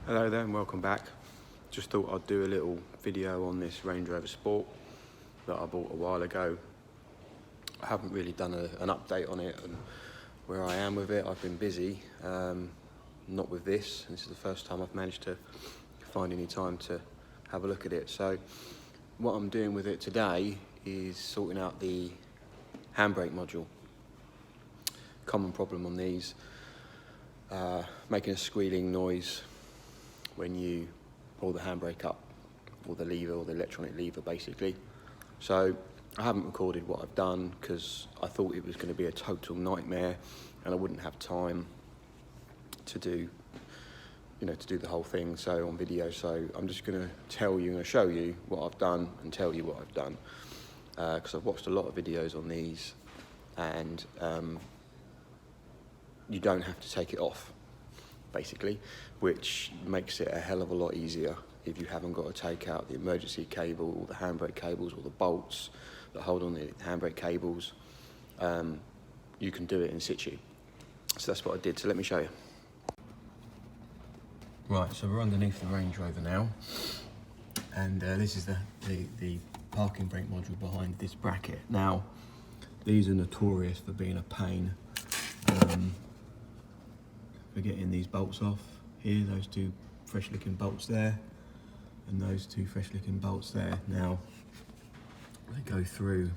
Hello there and welcome back. Just thought I'd do a little video on this Range Rover Sport that I bought a while ago. I haven't really done an update on it and where I am with it. I've been busy, not with this. This is the first time I've managed to find any time to have a look at it. So what I'm doing with it today is sorting out the handbrake module. Common problem on these, making a squealing noise when you pull the handbrake up, or the lever, or the electronic lever basically. So I haven't recorded what I've done because I thought it was going to be a total nightmare and I wouldn't have time to do the whole thing on video. So I'm just going to show you what I've done and tell you what I've done, because I've watched a lot of videos on these and you don't have to take it off basically, which makes it a hell of a lot easier if you haven't got to take out the emergency cable or the handbrake cables or the bolts that hold on the handbrake cables. You can do it in situ. So that's what I did, so let me show you. Right, so we're underneath the Range Rover now, and this is the parking brake module behind this bracket. Now, these are notorious for being a pain. For getting these bolts off here, those two fresh looking bolts there, and those two fresh looking bolts there. Now, they go through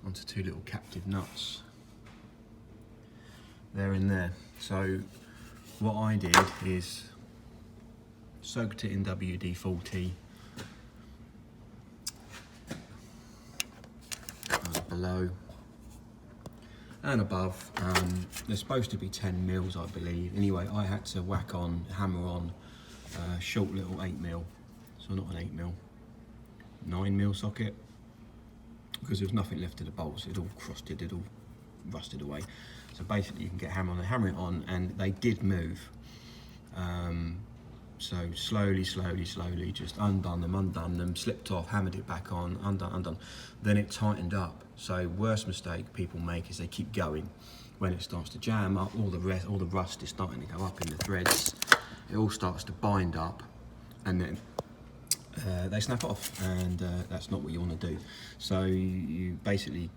onto two little captive nuts. They're in there. So what I did is soaked it in WD-40 below and above. They're supposed to be 10 mils, I believe. Anyway, I had to hammer on a short little 8mm, so not an 8mm, 9mm socket, because there was nothing left of the bolts. It all crusted, it all rusted away. So basically you can get hammer it on, and they did move. So slowly, just undone them, slipped off, hammered it back on, undone. Then it tightened up. So worst mistake people make is they keep going. When it starts to jam up, all the rust is starting to go up in the threads. It all starts to bind up, and then they snap off, and that's not what you want to do. So you basically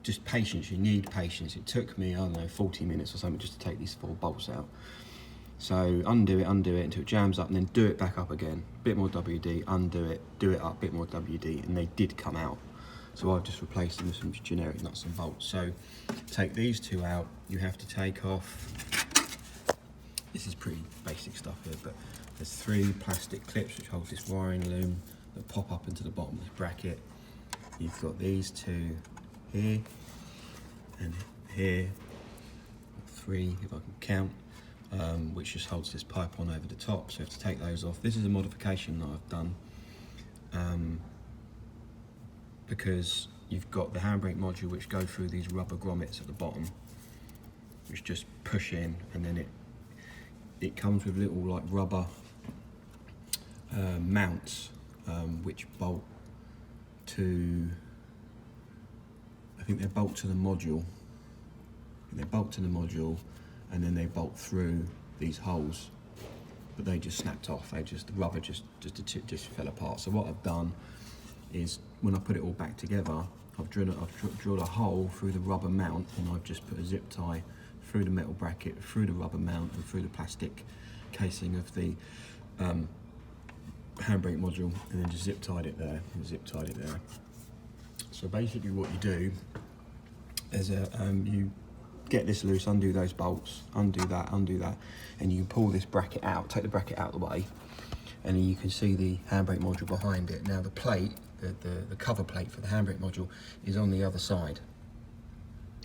just patience. You need patience. It took me, I don't know, 40 minutes or something just to take these 4 bolts out. So undo it until it jams up, and then do it back up again. Bit more WD, undo it, do it up, bit more WD, and they did come out. So I've just replaced them with some generic nuts and bolts. So take these two out. You have to take off, this is pretty basic stuff here, but there's 3 plastic clips which hold this wiring loom that pop up into the bottom of this bracket. You've got these 2 here and here, 3 if I can count. Which just holds this pipe on over the top, so you have to take those off. This is a modification that I've done because you've got the handbrake module which go through these rubber grommets at the bottom, which just push in, and then it comes with little like rubber mounts which bolt to, I think they bolt to the module. And then they bolt through these holes, but they just snapped off. The rubber just fell apart. So what I've done is, when I put it all back together, I've drilled a hole through the rubber mount, and I've just put a zip tie through the metal bracket, through the rubber mount, and through the plastic casing of the handbrake module, and then just zip tied it there. So basically, what you do is you get this loose, undo those bolts, undo that, and you pull this bracket out, take the bracket out of the way, and then you can see the handbrake module behind it. Now the plate, the cover plate for the handbrake module is on the other side.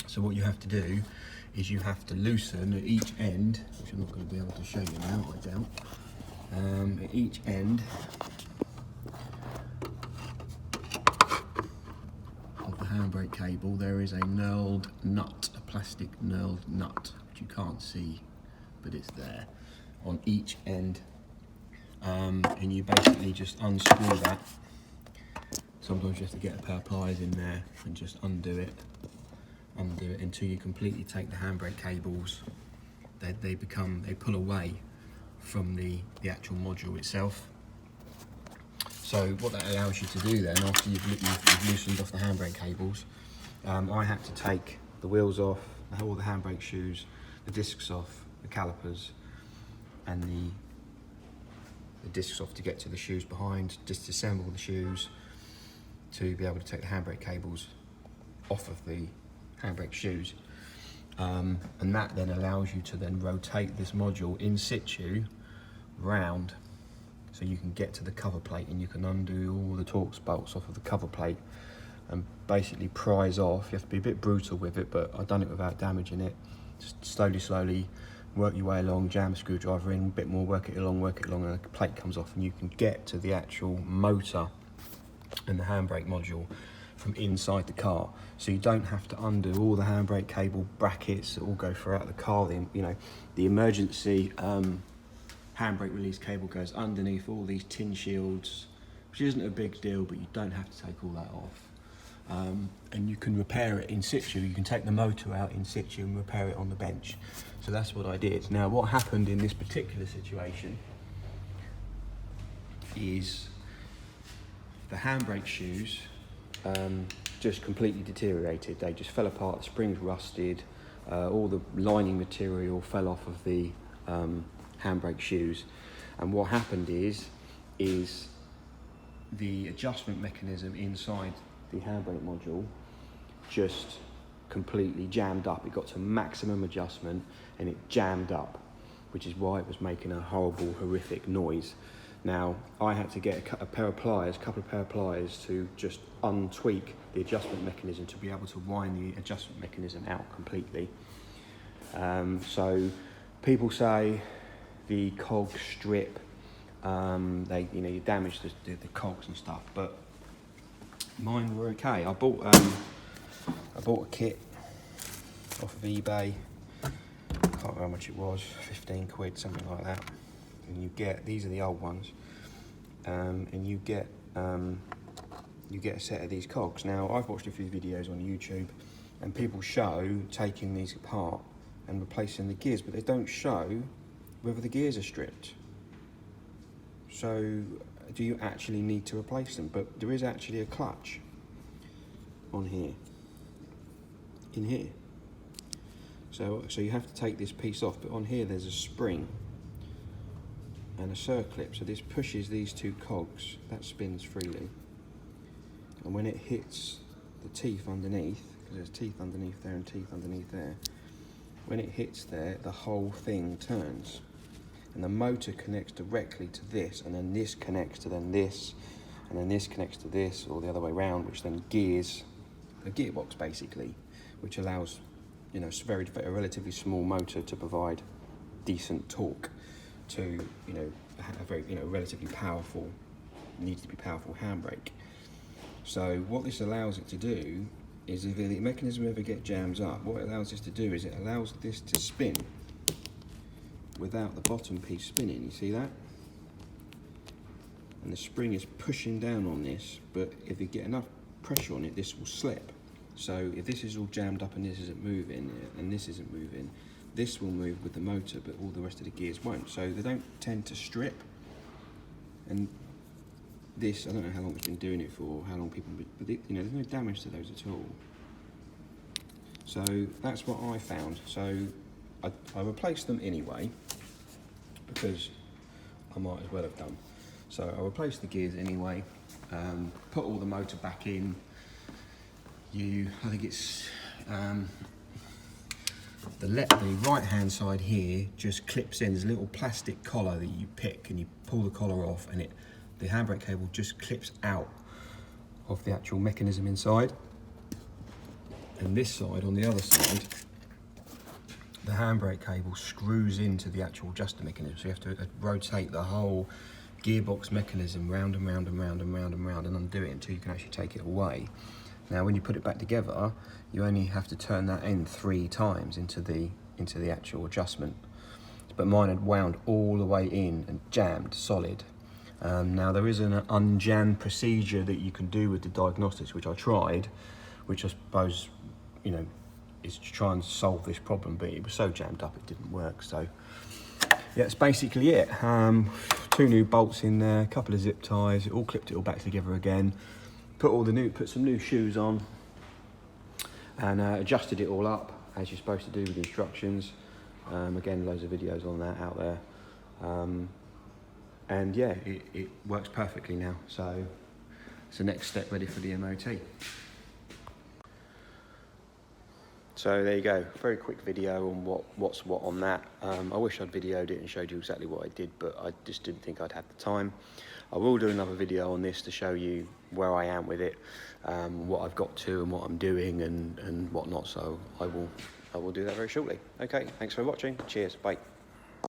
So what you have to do is you have to loosen at each end, which I'm not going to be able to show you now, I doubt. At each end of the handbrake cable there is a knurled nut, plastic knurled nut, which you can't see, but it's there on each end, and you basically just unscrew that. Sometimes you have to get a pair of pliers in there and just undo it until you completely take the handbrake cables. They pull away from the actual module itself. So what that allows you to do then, after you've loosened off the handbrake cables, I had to take the wheels off, all the handbrake shoes, the discs off, the calipers, and the discs off to get to the shoes behind, disassemble the shoes to be able to take the handbrake cables off of the handbrake shoes. And that then allows you to then rotate this module in situ round, so you can get to the cover plate and you can undo all the Torx bolts off of the cover plate and basically prise off. You have to be a bit brutal with it, but I've done it without damaging it. Just slowly work your way along, jam a screwdriver in, a bit more, work it along, and the plate comes off, and you can get to the actual motor and the handbrake module from inside the car. So you don't have to undo all the handbrake cable brackets that all go throughout the car. The emergency handbrake release cable goes underneath all these tin shields, which isn't a big deal, but you don't have to take all that off. And you can repair it in situ. You can take the motor out in situ and repair it on the bench. So that's what I did. Now, what happened in this particular situation is the handbrake shoes just completely deteriorated. They just fell apart, the springs rusted, all the lining material fell off of the handbrake shoes. And what happened is the adjustment mechanism inside the handbrake module just completely jammed up. It got to maximum adjustment and it jammed up, which is why it was making a horrible, horrific noise. Now, I had to get a couple of pair of pliers to just untweak the adjustment mechanism to be able to wind the adjustment mechanism out completely. So people say the cog strip, you damage the cogs and stuff, but mine were okay. I bought a kit off of eBay. I can't remember how much it was, 15 quid, something like that. And you get, these are the old ones, and you get a set of these cogs. Now, I've watched a few videos on YouTube, and people show taking these apart and replacing the gears, but they don't show whether the gears are stripped. So, do you actually need to replace them? But there is actually a clutch on here, in here. So you have to take this piece off, but on here there's a spring and a circlip, so this pushes these two cogs, that spins freely, and when it hits the teeth underneath, because there's teeth underneath there and teeth underneath there, when it hits there, the whole thing turns, and the motor connects directly to this, and then this connects to then this, and then this connects to this, or the other way around, which then gears a gearbox basically, which allows, a relatively small motor to provide decent torque to, a very, relatively powerful, needs to be powerful handbrake. So what this allows it to do is, if the mechanism ever gets jammed up, what it allows this to do is it allows this to spin without the bottom piece spinning. You see that? And the spring is pushing down on this, but if you get enough pressure on it, this will slip. So if this is all jammed up and this isn't moving, and this isn't moving, this will move with the motor, but all the rest of the gears won't. So they don't tend to strip. And this, I don't know how long it's been doing it for, how long people, but there's no damage to those at all. So that's what I found. So I replaced them anyway, because I might as well have done. So I replaced the gears anyway, put all the motor back in. I think it's the right hand side here just clips in. There's a little plastic collar that you pick, and you pull the collar off, and the handbrake cable just clips out of the actual mechanism inside. And this side, on the other side, the handbrake cable screws into the actual adjuster mechanism. So you have to rotate the whole gearbox mechanism round and round and round and round and round and undo it until you can actually take it away. Now, when you put it back together, you only have to turn that in 3 times into the actual adjustment. But mine had wound all the way in and jammed solid. Now, there is an unjam procedure that you can do with the diagnostics, which I tried, which I suppose, is to try and solve this problem, but it was so jammed up it didn't work. So yeah, that's basically it. 2 new bolts in there, a couple of zip ties, all clipped it all back together again. Put some new shoes on, and adjusted it all up as you're supposed to do with instructions. Again, loads of videos on that out there. And yeah, it works perfectly now. So it's the next step ready for the MOT. So there you go, very quick video on what's what on that. I wish I'd videoed it and showed you exactly what I did, but I just didn't think I'd have the time. I will do another video on this to show you where I am with it, what I've got to and what I'm doing and whatnot. So I will do that very shortly. Okay, thanks for watching. Cheers, bye.